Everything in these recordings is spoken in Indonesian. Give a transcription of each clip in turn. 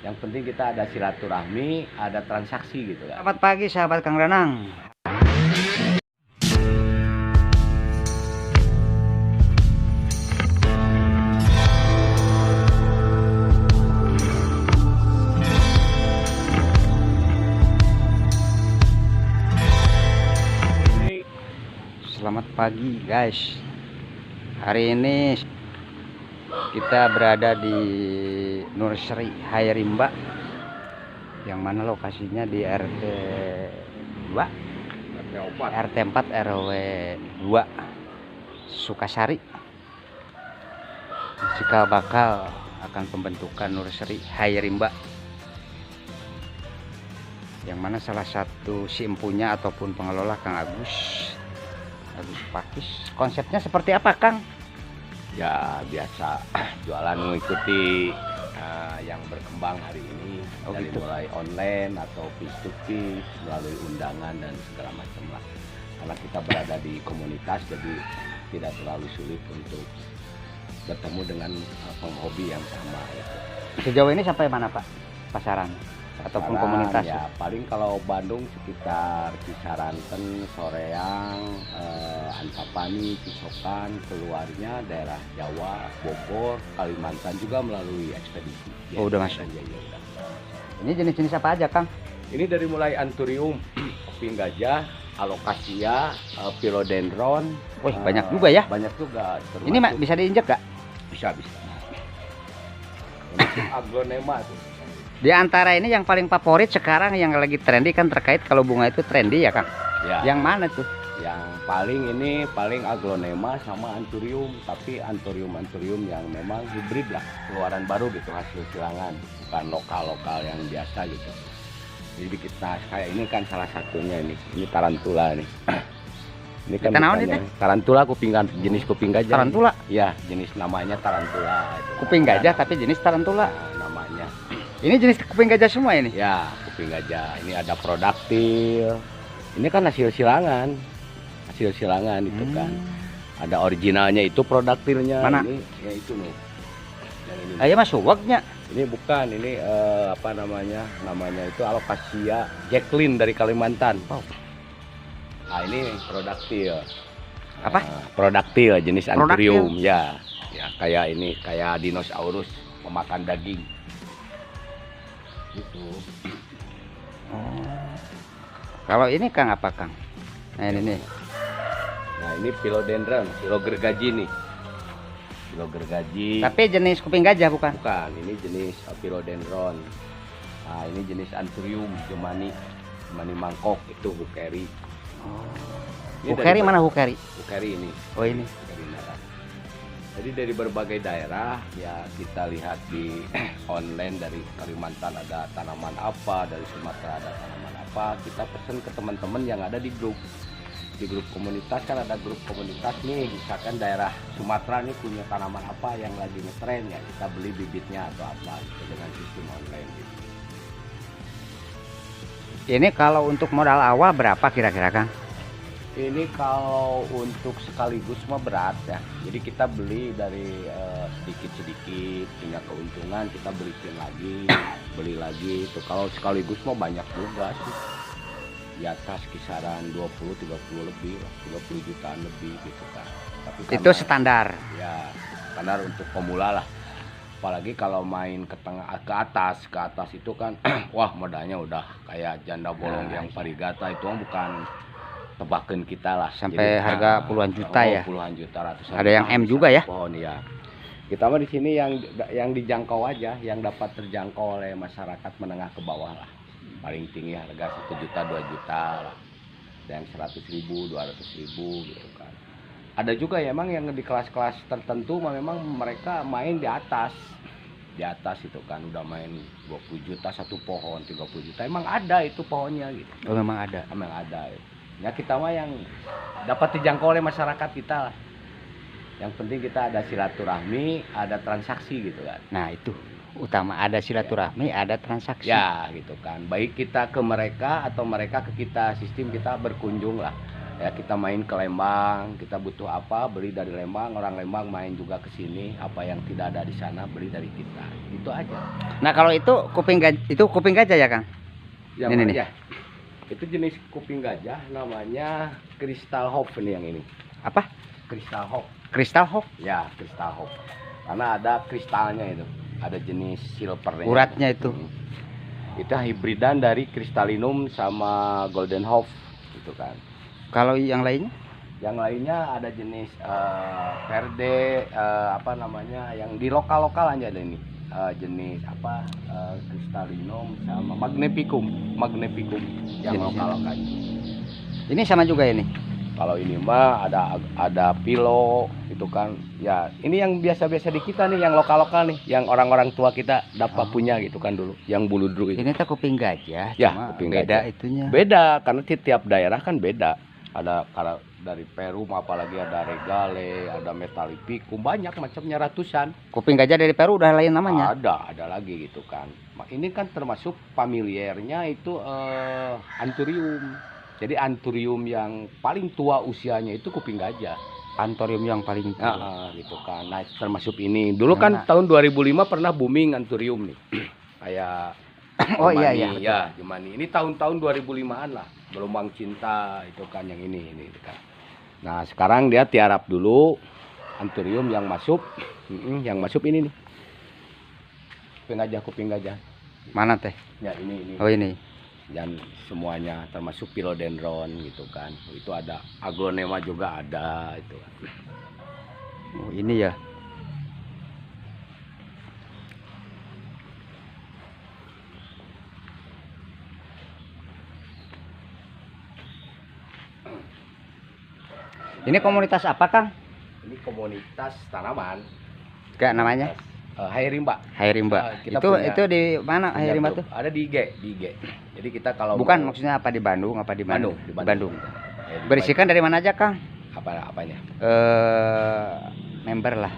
Yang penting kita ada silaturahmi, ada transaksi gitu kan. Selamat pagi sahabat Kang Renang. Selamat pagi guys. Hari ini kita berada di Nursery Hayarimba, yang mana lokasinya di RT 2 RT 4 RW 2 Sukasari. Cikal bakal akan pembentukan Nursery Hayarimba, yang mana salah satu si empunya ataupun pengelola Kang Agus Pakis. Konsepnya seperti apa, Kang? Ya biasa jualan mengikuti yang berkembang hari ini. Oh, dari gitu. Mulai online atau face to face melalui undangan dan segala macam lah. Karena kita berada di komunitas, jadi tidak terlalu sulit untuk bertemu dengan penghobi yang sama gitu. Sejauh ini sampai mana, Pak, pasaran ataupun Sekarang, komunitas? ya paling kalau Bandung sekitar Cisaranten, Soreang, Antapani, Cisokan, keluarnya daerah Jawa, Bogor, Kalimantan juga melalui ekspedisi. Oh, udah masuk. Ini jenis-jenis apa aja, Kang? Ini dari mulai Anthurium, kuping gajah, Alocasia, Philodendron. Wih, banyak juga ya. Banyak juga. Ini bisa diinjek gak? Bisa. Ini aglonema tuh. Di antara ini yang paling favorit sekarang yang lagi trendy kan, terkait kalau bunga itu trendy ya, Kang? Ya. Yang mana tuh? Yang paling aglonema sama Anthurium, tapi Anthurium yang memang hibrid lah, keluaran baru gitu, hasil silangan, bukan lokal yang biasa gitu. Jadi kita kayak ini kan salah satunya ini tarantula nih. Ini kan tarantula jenis kuping gajah. Tarantula? Ya, jenis namanya tarantula. Kuping gajah tapi jenis tarantula. Nah, namanya. Ini jenis kuping gajah semua ini? Ya, kuping gajah. Ini ada produktil. Ini kan hasil silangan itu kan. Ada originalnya itu produktilnya. Mana? Ini ya itu nih. Yang ini. Ayo mas suwaknya. Ini bukan, ini apa namanya? Namanya itu Alocasia Jacqueline dari Kalimantan. Wow. Nah, ini produktil. Apa? Produktil jenis Produktil. Anthurium ya. Ya, kayak ini, kayak dinosaurus pemakan daging. Gitu. Oh. Kalau ini Kang apa, Kang? Nah ini nih. Nah, ini Philodendron, Philogergaji nih. Philogergaji. Tapi jenis kuping gajah bukan? Bukan, ini jenis Philodendron. Nah, ini jenis Anthurium, Jemani mangkok, itu Hukeri. Oh. Hukeri mana Hukeri? Hukeri ini. Oh ini. Hukeri merah. Jadi dari berbagai daerah ya, kita lihat di online, dari Kalimantan ada tanaman apa, dari Sumatera ada tanaman apa, kita pesen ke teman-teman yang ada di grup. Di grup komunitas kan ada grup komunitas nih, misalkan daerah Sumatera nih punya tanaman apa yang lagi ngetren ya, kita beli bibitnya atau apa gitu, dengan sistem online gitu. Ini kalau untuk modal awal berapa kira-kira, Kang? Ini kalau untuk sekaligus mah berat ya. Jadi kita beli dari sedikit-sedikit, punya keuntungan kita beli lagi. Itu kalau sekaligus mah banyak juga sih. Di atas kisaran 20-30 lebih lah, 30 jutaan lebih gitu kan. Tapi Itu standar. Ya, standar untuk pemula lah. Apalagi kalau main ke tengah, ke atas itu kan wah modalnya udah kayak janda bolong yang parigata, itu bukan tebakan kita lah. Sampai jadi, harga puluhan juta ya. Puluhan juta, ratusan. Ada yang M juga ya. Pohon ya. Kita mah di sini yang dijangkau aja, yang dapat terjangkau oleh masyarakat menengah ke bawah lah. Paling tinggi harga 1 juta 2 juta lah. Ada yang 100.000, 200.000 gitu kan. Ada juga ya emang yang di kelas-kelas tertentu memang mereka main di atas itu kan, udah main 20 juta satu pohon, 30 juta. Emang ada itu pohonnya gitu. Oh memang ada. Emang ada. Ya kita mah yang dapat dijangkau oleh masyarakat kita lah. Yang penting kita ada silaturahmi, ada transaksi gitu kan. Nah itu utama, ada silaturahmi, ada transaksi. Ya gitu kan. Baik kita ke mereka atau mereka ke kita, sistem kita berkunjung lah. Ya kita main ke Lembang, kita butuh apa beli dari Lembang, orang Lembang main juga ke sini, apa yang tidak ada di sana beli dari kita. Itu aja. Nah, kalau itu kuping gajah ya, Kang? Yang Ini mana nih. ya? Itu jenis kuping gajah namanya Crystal Hawk nih yang ini. Apa? Crystal Hawk. Crystal Hawk. Ya, Crystal Hawk. Karena ada kristalnya itu. Ada jenis silvernya. Uratnya itu. Itu hibridan dari Crystallinum sama Golden Hawk gitu kan. Kalau yang lainnya? Yang lainnya ada jenis Verde, apa namanya, yang di lokal-lokal aja ada ini. Jenis apa, Crystallinum sama Magnificum yang Jenisnya. lokal-lokal. Ini sama juga ini. Kalau ini mah ada pilo itu kan. Ya, ini yang biasa-biasa di kita nih, yang lokal-lokal nih, yang orang-orang tua kita dapat punya gitu kan dulu, yang buludru itu. Ini tuh kuping gajah, Ya, cuma kuping beda gajah. itunya. Beda karena tiap daerah kan beda. Ada kalau dari Peru apalagi ada regale, ada metallipicum, banyak macamnya ratusan. Kuping gajah dari Peru udah lain namanya. Ada lagi gitu kan. Ini kan termasuk familiernya itu Anthurium. Jadi Anthurium yang paling tua usianya itu kuping gajah. Anthurium yang paling tua. Gitu kan. Nah, termasuk ini. Dulu kan tahun 2005 pernah booming Anthurium nih. Kayak Oh iya Jemani, iya. ya Jemani. Ini tahun-tahun 2005-an lah. Gelombang cinta itu kan yang ini kan. Nah, sekarang dia tiarap dulu Anthurium yang masuk. Yang masuk ini nih. Kuping gajah. Mana teh? Ya ini. Oh ini. Dan semuanya termasuk philodendron gitu kan. Itu ada aglonema juga ada itu. Oh ini ya. Ini komunitas apa, Kang? Ini komunitas tanaman. Kayak namanya? Hai Rimba. Hai Rimba. Kita Itu di mana Hai Rimba tuh? Ada di IG. Jadi kita kalau bukan maksudnya apa di Bandung, apa di Bandung? Di Bandung. Berisikan dari mana aja, Kang? Apanya? Member lah.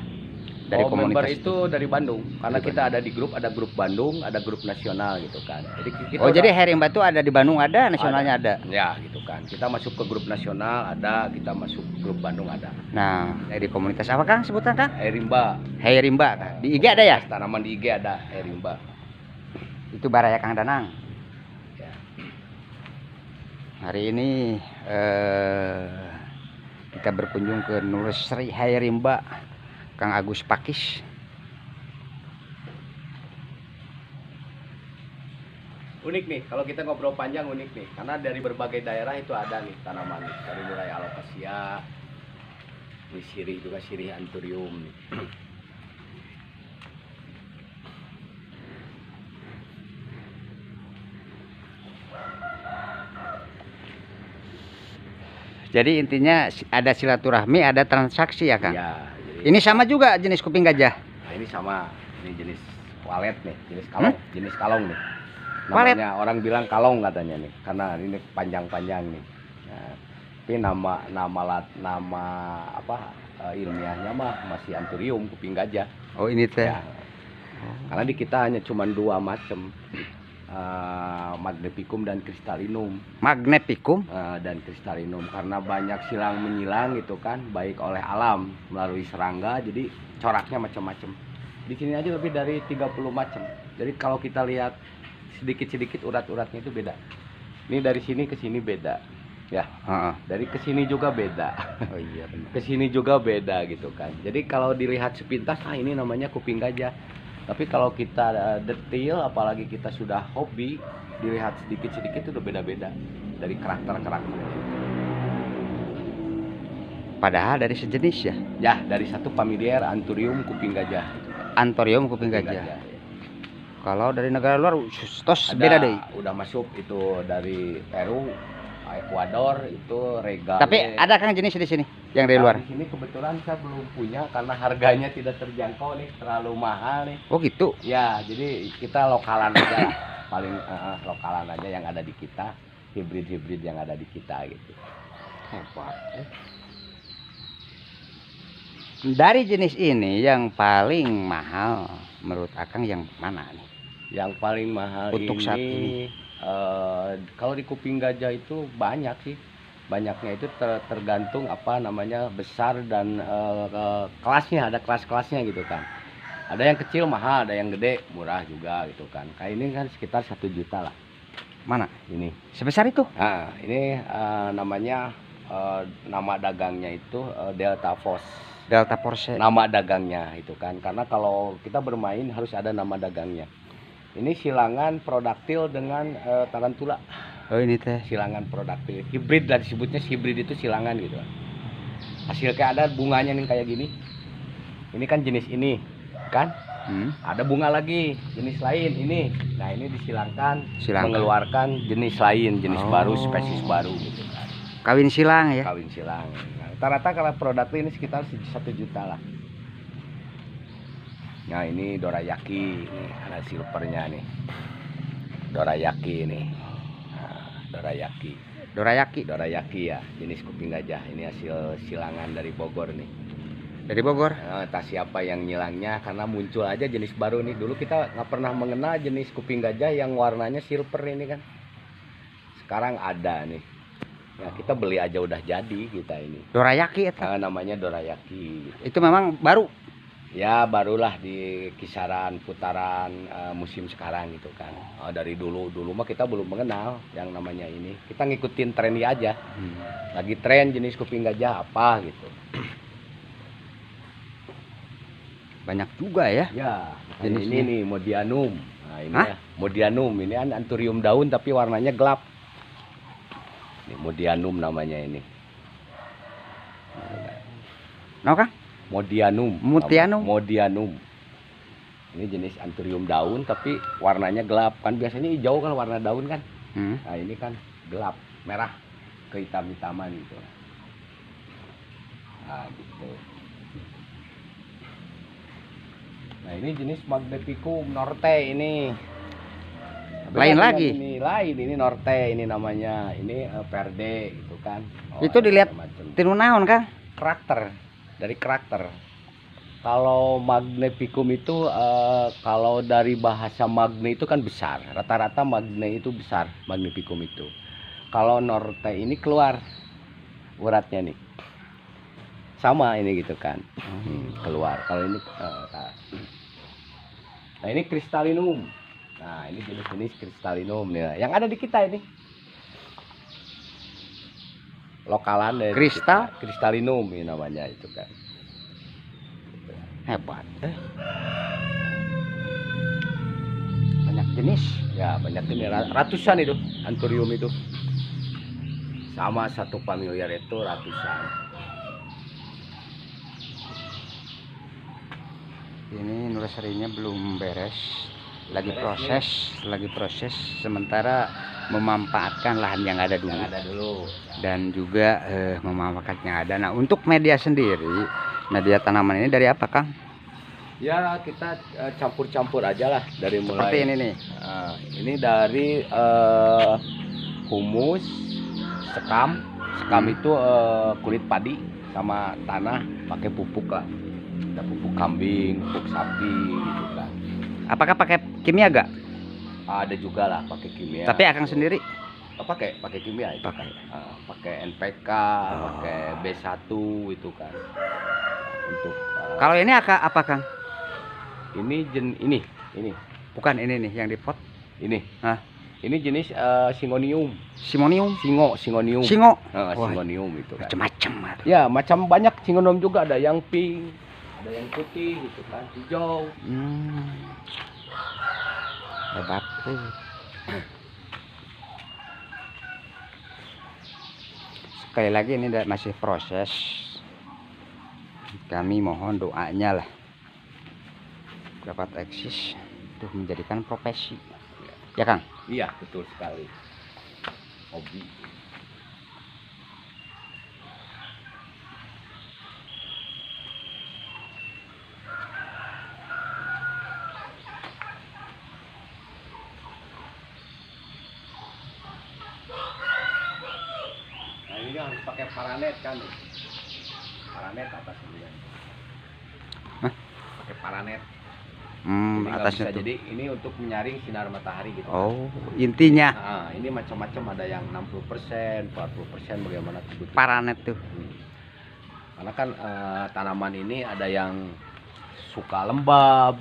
Dari komunitas member itu dari Bandung. Karena kita ada di grup, ada grup Bandung, ada grup nasional gitu kan. Jadi kita jadi Hai Rimba tuh ada di Bandung ada, nasionalnya ada. Ya, gitu kan. Kita masuk ke grup nasional ada, kita masuk grup Bandung ada. Nah, dari komunitas apa, Kang? Sebutan, Kang? Hai Rimba. Hai Rimba, Kang. Di IG ada ya? Tanaman di IG ada Hai Rimba. Itu Baraya Kang Danang. Ya. Hari ini kita berkunjung ke Nursery Hai Rimba Kang Agus Pakis. Unik nih, kalau kita ngobrol panjang unik nih, karena dari berbagai daerah itu ada nih tanaman nih, dari mulai alocasia, ini sirih juga, sirih Anthurium nih. Jadi intinya ada silaturahmi, ada transaksi ya, Kang? Ya, jadi, ini sama juga jenis kuping gajah? Nah, ini sama, ini jenis walet nih, jenis kalong nih. Walet? Namanya orang bilang kalong katanya nih, karena ini panjang-panjang nih. Nah, tapi nama apa ilmiahnya mah masih Anthurium, kuping gajah. Oh ini teh. Ya. Karena di kita hanya cuma 2 macam. Magnificum dan Crystallinum. Magnificum Dan Crystallinum, karena banyak silang menyilang gitu kan, baik oleh alam melalui serangga, jadi coraknya macam-macam. Di sini aja lebih dari 30 macam. Jadi kalau kita lihat sedikit-sedikit urat-uratnya itu beda. Ini dari sini ke sini beda. Ya. Dari ke sini juga beda. Oh iya benar. Ke sini juga beda gitu kan. Jadi kalau dilihat sepintas, ini namanya kuping gajah. Tapi kalau kita detail, apalagi kita sudah hobi, dilihat sedikit-sedikit itu udah beda-beda dari karakter-karakternya. Padahal dari sejenis ya? Ya, dari satu familiar Anthurium kuping gajah. Anthurium kuping gajah. Ya. Kalau dari negara luar, tos beda deh. Udah masuk itu dari Peru, Ekuador itu regale. Tapi ada kan jenis di sini yang dari luar? Di sini kebetulan saya belum punya karena harganya tidak terjangkau nih, terlalu mahal nih. Oh gitu. Ya, jadi kita lokalan aja lah. Paling lokalan aja yang ada di kita, hibrid-hibrid yang ada di kita gitu. Hebat. Dari jenis ini yang paling mahal menurut Akang yang mana nih? Yang paling mahal untuk saat ini? Kalau di kuping gajah itu banyak sih. Banyaknya itu tergantung apa namanya besar dan kelasnya, ada kelas-kelasnya gitu kan. Ada yang kecil mahal, ada yang gede murah juga gitu kan. Kayak ini kan sekitar 1 juta lah. Mana? Ini. Sebesar itu? Nah, ini namanya nama dagangnya itu Delta Force. Delta Force. Nama dagangnya itu kan. Karena kalau kita bermain harus ada nama dagangnya. Ini silangan prodaktil dengan tarantula. Oh ini teh. Silangan prodaktil. Hibrid lah disebutnya, hibrid itu silangan gitu. Hasil kayak ada bunganya nih kayak gini. Ini kan jenis ini kan. Ada bunga lagi jenis lain ini. Nah ini disilangkan, mengeluarkan jenis lain, jenis baru, spesies baru gitu kan. Kawin silang ya? Kawin silang. Nah, rata-rata kalau produk ini sekitar 1 juta lah. Nah ini dorayaki, nih ada silvernya nih. Dorayaki nih. Nah, dorayaki ya, jenis kuping gajah. Ini hasil silangan dari Bogor nih. Dari Bogor? Entah siapa yang nyilangnya, karena muncul aja jenis baru nih. Dulu kita nggak pernah mengenal jenis kuping gajah yang warnanya silver ini kan. Sekarang ada nih. Nah, kita beli aja udah jadi kita ini. Dorayaki itu? Namanya dorayaki. Gitu. Itu memang baru? Ya barulah di kisaran putaran musim sekarang gitu kan. Dari dulu mah kita belum mengenal yang namanya ini. Kita ngikutin trennya aja. Lagi tren jenis kuping gajah apa gitu. Banyak juga ya? Ya, ini nih Modianum. Nah, ini ya, Modianum. Ini kan anthurium daun tapi warnanya gelap. Ini Modianum namanya ini. Nah, Kang? Modianum. Modianum. Ini jenis anthurium daun tapi warnanya gelap. Kan biasanya hijau kan warna daun kan. Nah, ini kan gelap, merah kehitam-hitaman gitu. Nah, gitu. Nah ini jenis Magnificum Norte ini. Lain lagi? Ini Norte ini namanya. Ini Verde gitu kan. Itu dilihat tinu naon kan? Karakter, dari karakter. Kalau Magnificum itu kalau dari bahasa Magne itu kan besar. Rata-rata Magne itu besar, Magnificum itu. Kalau Norte ini keluar uratnya nih. Sama ini gitu kan. Keluar. Kalau ini nah ini Cristalinum. Nah ini jenis Cristalinum nih yang ada di kita ini. Lokalan dari Cristalinum ini namanya itu kan. Hebat. Banyak jenis. Ya banyak jenis, ratusan itu anthurium itu. Sama satu familiar itu ratusan. Ini nursery-nya belum beres, lagi proses, sementara memanfaatkan lahan yang ada dulu, dan juga memanfaatkan yang ada. Nah untuk media sendiri, media tanaman ini dari apa Kang? Ya kita campur-campur aja lah, dari mulai seperti ini nih. Ini dari humus, sekam itu kulit padi sama tanah, pakai pupuk lah. Ada pupuk kambing, pupuk sapi gitu kan. Apakah pakai kimia gak? Ada juga lah pakai kimia. Tapi Akang sendiri pakai kimia itu. Pakai NPK, pakai B1 itu kan. Untuk kalau ini apa Kang? Ini ini. Bukan ini nih yang di pot. Ini. Ini jenis Syngonium. Syngonium? Syngonium. Syngonium itu kan. Macam-macam. Ya, macam banyak Syngonium juga, ada yang pink, ada yang putih gitu kan, hijau. Hebat. Sekali lagi ini masih proses. Kami mohon doanya lah dapat eksis untuk menjadikan profesi. Ya Kang? Iya betul sekali. Hobi. Nah ini harus pakai paranet kan? Paranet atas ini. Hah? Pakai paranet. Jadi nggak Atasnya bisa, tuh. jadi ini untuk menyaring sinar matahari gitu. Oh, intinya Nah, ini macam-macam, ada yang 60%, 40%, bagaimana kebutuhan. paranet tuh. Karena kan tanaman ini ada yang suka lembab,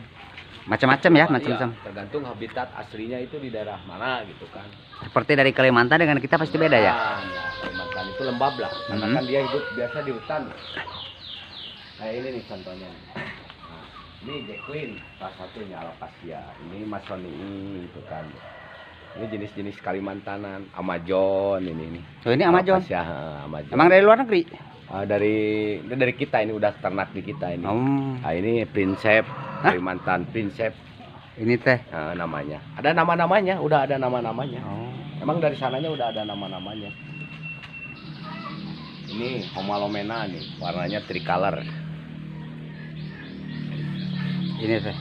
Macam-macam ya, iya, macam-macam. tergantung habitat aslinya itu di daerah mana gitu kan. Seperti dari Kalimantan dengan kita pasti beda ya. Ya, Kalimantan itu lembab lah, karena kan dia hidup biasa di hutan. Kayak ini nih contohnya. Nah, ini Jacqueline salah satunya, alocasia. Ini Masonii itu kan. Ini jenis-jenis Kalimantanan, Amazon ini. Oh, ini Amazon. Alocasia, Amazon. Emang dari luar negeri? Dari kita, ini udah ternak di kita ini. Nah, ini prinsep Kalimantan, prinsep Ini teh. namanya. Ada nama-namanya, udah ada nama-namanya. Oh. Emang dari sananya udah ada nama-namanya. Ini Homalomena nih, warnanya tricolor. Ini teh.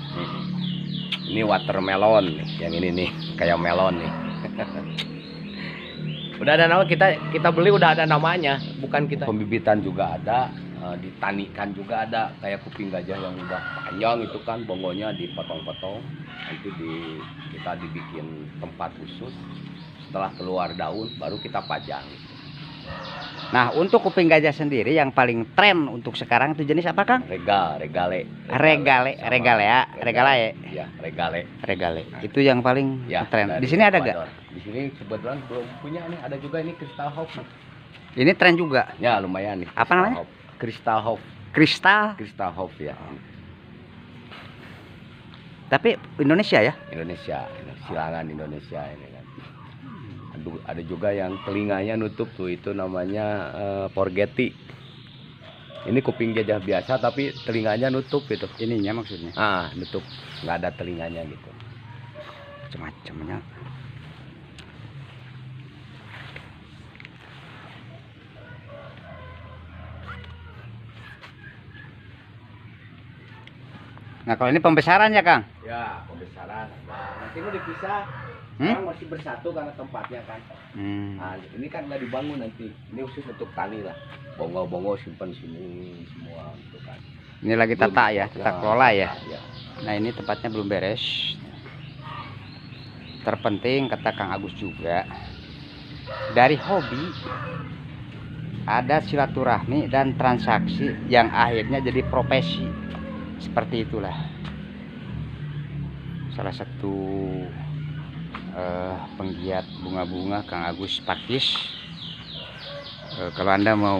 Ini watermelon nih, yang ini nih, kayak melon nih. Udah ada nama, kita beli udah ada namanya, bukan kita. Pembibitan juga ada, ditanikan juga ada, kayak kuping gajah yang udah panjang itu kan, bonggolnya dipotong-potong, nanti kita dibikin tempat khusus. Setelah keluar daun, baru kita pajang. Nah, untuk kuping gajah sendiri yang paling tren untuk sekarang itu jenis apa, Kang? Regale. Ya, regale. Itu yang paling Ya, tren. dari Di sini ada Ecuador. gak? Di sini kebetulan belum punya nih, ada juga ini Crystal Hope. Ini tren juga. Ya, lumayan nih. Apa namanya? Crystal Hope. Kristal. Ya. Tapi Indonesia ya? Indonesia, ini silangan Indonesia ini kan. Ada juga yang telinganya nutup tuh, itu namanya Porgeti. Ini kuping gajah biasa tapi telinganya nutup gitu. Ininya maksudnya. Nutup, nggak ada telinganya gitu. Macam-macamnya. Nah, kalau ini pembesaran ya, Kang? Ya, pembesaran. Nah, nanti mau dipisah. Sekarang masih bersatu karena tempatnya kan. Nah, ini kan nggak dibangun nanti. Ini khusus untuk tali lah. Bongo-bongo simpan sini semua gitu kan. Ini lagi tata ya, tata kelola ya. Ya. Nah, ini tempatnya belum beres. Terpenting kata Kang Agus juga, dari hobi ada silaturahmi dan transaksi yang akhirnya jadi profesi. Seperti itulah salah satu penggiat bunga-bunga Kang Agus Pakis. Kalau Anda mau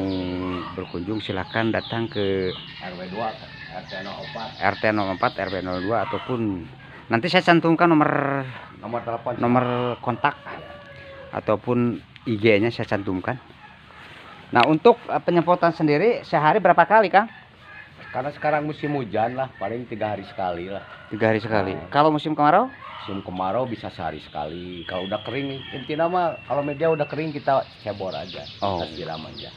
berkunjung silahkan datang ke RW 2, RT 04, RW 02 ataupun nanti saya cantumkan nomor telepon, nomor kontak ataupun IG-nya saya cantumkan. Nah, untuk penyemprotan sendiri sehari berapa kali, Kang? Karena sekarang musim hujan lah, paling 3 hari sekali lah. 3 hari sekali. Kalau musim kemarau? Musim kemarau bisa sehari sekali. Kalau udah kering, intinya mah kalau media udah kering kita cebor aja, kita siram aja.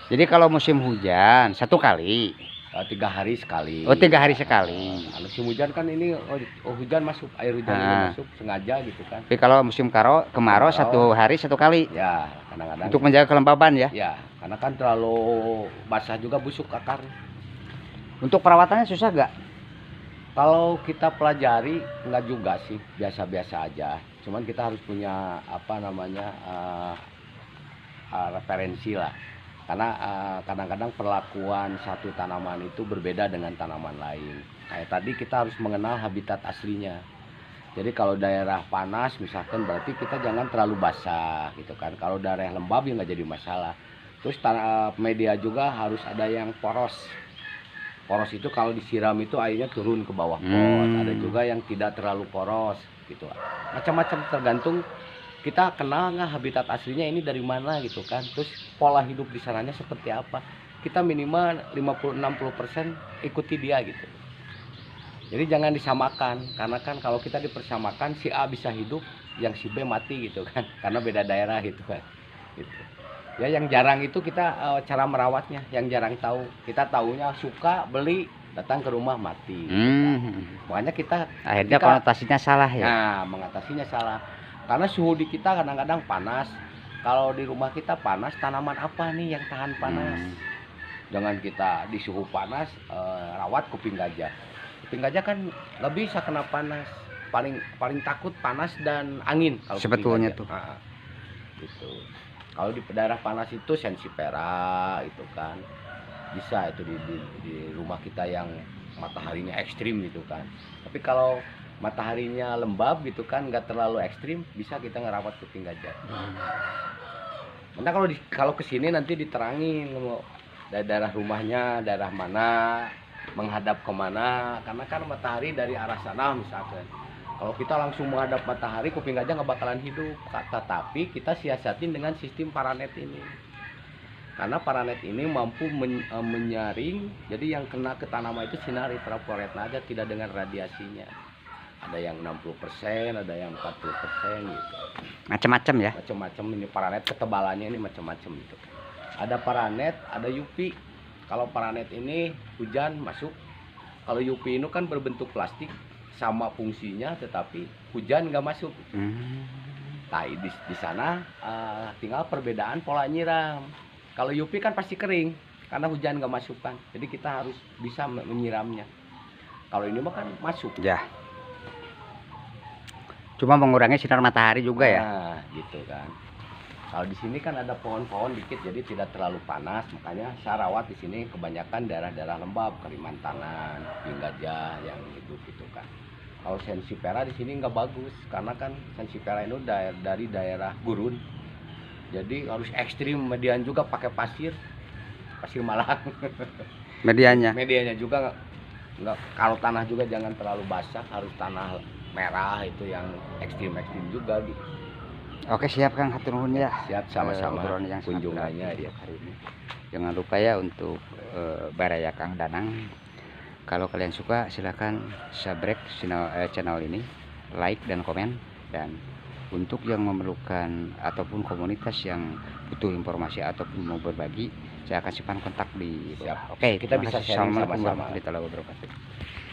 Jadi kalau musim hujan 1 kali. 3 hari sekali. Oh, 3 hari sekali. Kalau musim hujan kan ini hujan masuk, air hujan ini masuk sengaja gitu kan. Tapi kalau musim kemarau 1 hari 1 kali. Ya, kadang-kadang. Untuk menjaga kelembaban ya. Ya, karena kan terlalu basah juga busuk akar. Untuk perawatannya susah gak? Kalau kita pelajari enggak juga sih, biasa-biasa aja. Cuman kita harus punya apa namanya referensi lah. Karena kadang-kadang perlakuan satu tanaman itu berbeda dengan tanaman lain. Kayak tadi kita harus mengenal habitat aslinya. Jadi kalau daerah panas misalkan berarti kita jangan terlalu basah gitu kan. Kalau daerah lembab ya nggak jadi masalah. Terus media juga harus ada yang poros. Poros itu kalau disiram itu airnya turun ke bawah pot. Ada juga yang tidak terlalu poros gitu. Macam-macam tergantung kita kenal nggak habitat aslinya ini dari mana gitu kan. Terus pola hidup di sananya seperti apa. Kita minimal 50-60% ikuti dia gitu. Jadi jangan disamakan, karena kan kalau kita dipersamakan si A bisa hidup, yang si B mati gitu kan, karena beda daerah gitu kan. Gitu. Ya yang jarang itu kita cara merawatnya, yang jarang tahu. Kita taunya suka beli, datang ke rumah mati. Gitu kan. Makanya kita akhirnya konotasinya salah ya. Nah, mengatasinya salah. Karena suhu di kita kadang-kadang panas. Kalau di rumah kita panas, tanaman apa nih yang tahan panas? Jangan kita di suhu panas rawat kuping gajah. kuping gajah kan nggak bisa kena panas, paling takut panas dan angin kalau kuping Sebetulnya gajah. tuh. Nah, gitu. Kalau di daerah panas itu sensipera itu kan bisa itu di rumah kita yang mataharinya ekstrim gitu kan. Tapi kalau mataharinya lembab gitu kan, nggak terlalu ekstrim, bisa kita ngerawat kuping gajah. Karena kalau kesini nanti diterangin daerah rumahnya, daerah mana, menghadap kemana, karena kan matahari dari arah sana misalkan. Kalau kita langsung menghadap matahari, kuping gajah nggak bakalan hidup. Tetapi kita siasatin dengan sistem paranet ini. Karena paranet ini mampu menyaring, jadi yang kena ke tanaman itu sinar ultraviolet aja, tidak dengan radiasinya. Ada yang 60%, ada yang 40% gitu. Macam-macam ya. Macam-macam ini paranet, ketebalannya ini macam-macam gitu. Ada paranet, ada UV. Kalau paranet ini hujan masuk. Kalau UV ini kan berbentuk plastik, sama fungsinya, tetapi hujan nggak masuk. Nah, di sana tinggal perbedaan pola nyiram. Kalau UV kan pasti kering karena hujan nggak masuk kan, jadi kita harus bisa menyiramnya. Kalau ini mah kan masuk. Ya. Cuma mengurangi sinar matahari juga ya. Nah, gitu kan. Kalau di sini kan ada pohon-pohon dikit, jadi tidak terlalu panas. Makanya saya rawat di sini kebanyakan daerah-daerah lembab, Kalimantanan, kuping gajah yang hidup gitu kan. Kalau sensipera di sini nggak bagus karena kan sensipera itu dari daerah gurun. Jadi harus ekstrim, median juga pakai pasir Malang. Medianya juga nggak, kalau tanah juga jangan terlalu basah, harus tanah merah itu yang ekstrim juga gitu. Oke, siap Kang, hatur nuhun ya. Siap, sama-sama yang kunjungannya ya hari ini. Jangan lupa ya untuk Baraya Kang Danang. Kalau kalian suka silahkan subscribe channel ini, like dan komen. Dan untuk yang memerlukan ataupun komunitas yang butuh informasi ataupun mau berbagi, saya akan simpan kontak di bawah. Oke, kita bisa sharing Assalamualaikum sama-sama. warahmatullahi wabarakatuh.